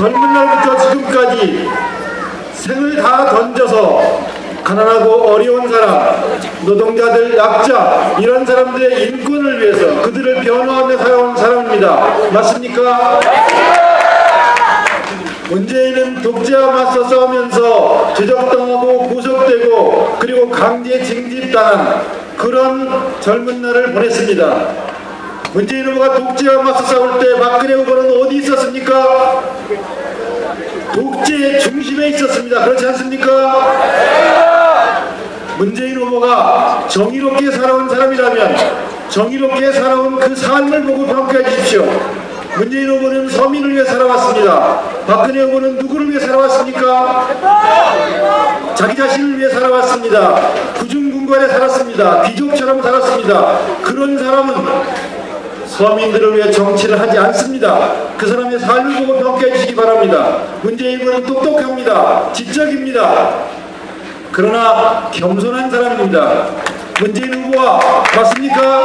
젊은 날부터 지금까지 생을 다 던져서 가난하고 어려운 사람, 노동자들, 약자 이런 사람들의 인권을 위해서 그들을 변호하며 살아온 사람입니다. 맞습니까? 문재인은 독재와 맞서 싸우면서 제적당하고 구속되고 그리고 강제 징집당한 그런 젊은 날을 보냈습니다. 문재인 후보가 독재와 맞서 싸울 때 박근혜 후보는 어디 있었습니까? 독재의 중심에 있었습니다. 그렇지 않습니까? 문재인 후보가 정의롭게 살아온 사람이라면 정의롭게 살아온 그 삶을 보고 평가해 주십시오. 문재인 후보는 서민을 위해 살아왔습니다. 박근혜 후보는 누구를 위해 살아왔습니까? 자기 자신을 위해 살아왔습니다. 구중궁궐에 살았습니다. 귀족처럼 살았습니다. 그런 사람은 서민들을 위해 정치를 하지 않습니다. 그 사람의 삶을 보고 평가해 주시기 바랍니다. 문재인 후보는 똑똑합니다. 지적입니다. 그러나 겸손한 사람입니다. 문재인 후보와 맞습니까?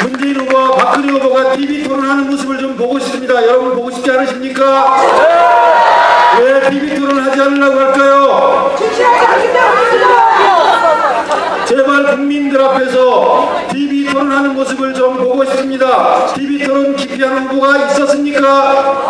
문재인 후보와 박근혜 후보가 TV 토론하는 모습을 좀 보고 싶습니다. 여러분 보고 싶지 않으십니까? 왜 TV 토론을 하지 않으려고 할까요? 제발 국민들 앞에서 TV 토론하는 모습을 좀 보고 싶습니다. TV 토론 기피하는 후보가 있었습니까?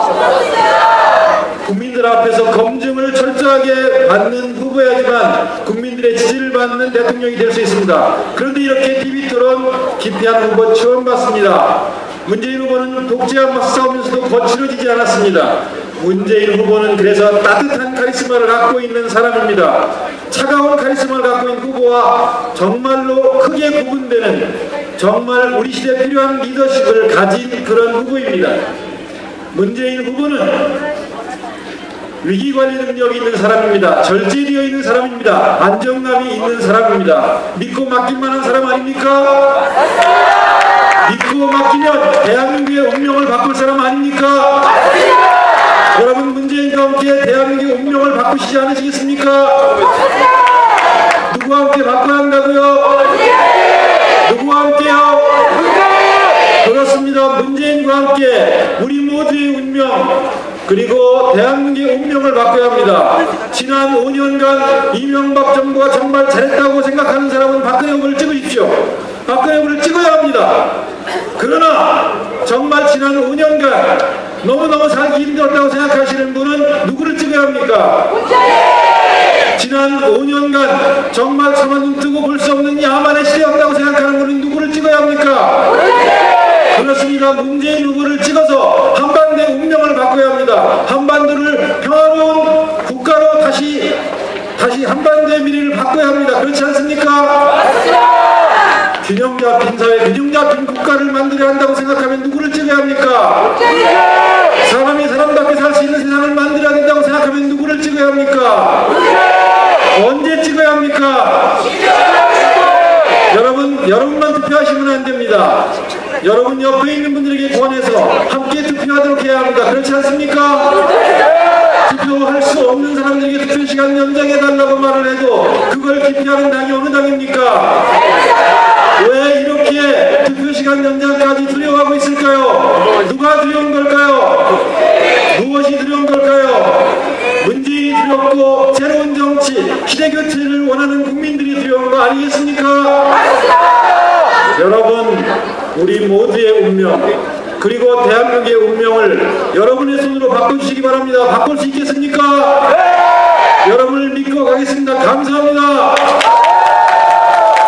국민들 앞에서 검증을 철저하게 받는 후보야지만 국민들의 지지를 받는 대통령이 될 수 있습니다. 그런데 이렇게 TV 토론 기피하는 후보 처음 봤습니다. 문재인 후보는 독재와 맞서 싸우면서도 거칠어지지 않았습니다. 문재인 후보는 그래서 따뜻한 카리스마를 갖고 있는 사람입니다. 차가운 카리스마를 갖고 있는 후보와 정말로 크게 구분되는 정말 우리 시대에 필요한 리더십을 가진 그런 후보입니다. 문재인 후보는 위기관리 능력이 있는 사람입니다. 절제되어 있는 사람입니다. 안정감이 있는 사람입니다. 믿고 맡길만한 사람 아닙니까? 믿고 맡기면 대한민국의 운명을 바꿀 사람 아닙니까? 여러분 문재인과 함께 대한민국의 운명을 바꾸시지 않으시겠습니까? 누구와 함께 바꿔야 한다고요? 누구와 함께요? 그렇습니다. 문재인과 함께 우리 모두의 운명 그리고 대한민국의 운명을 바꿔야 합니다. 지난 5년간 이명박 정부가 정말 잘했다고 생각하는 사람은 박근혜 후보를 찍으십시오. 박근혜 후보를 찍어야 합니다. 그러나 정말 지난 5년간 너무너무 살기 힘들었다고 생각하시는 분은 누구를 찍어야 합니까? 지난 5년간 정말 가만 눈 뜨고 볼 수 없는 야만의 시대였다고 생각하는 분은 누구를 찍어야 합니까? 그렇습니다. 문재인 후보를 찍어서 한반도의 운명을 바꿔야 합니다. 한반도를 평화로운 국가로 다시 한반도의 미래를 바꿔야 합니다. 그렇지 않습니까? 균형 잡힌 사회, 균형 잡힌 국가를 만들어야 한다고 생각하면 누구를 찍어야 합니까? 사람이 사람답게 살 수 있는 세상을 만들어야 된다고 생각하면 누구를 찍어야 합니까? 언제 찍어야 합니까? 여러분만 투표하시면 안 됩니다. 여러분 옆에 있는 분들에게 권해서 함께 투표하도록 해야 합니다. 그렇지 않습니까? 투표할 수 없는 사람들에게 투표 시간 연장해달라고 말을 해도 그걸 기피하는 당이 어느 당입니까? 왜 이렇게 투표 시간 연장까지 두려워하고 있을까요? 누가 두려운 걸까요? 무엇이 두려운 걸까요? 문재인이 두렵고 새로운 정치, 시대 교체를 원하는 국민들이 두려운 거 아니겠습니까? 여러분, 우리 모두의 운명 그리고 대한민국의 운명을 여러분의 손으로 바꿔주시기 바랍니다. 바꿀 수 있겠습니까? 여러분을 믿고 가겠습니다. 감사합니다.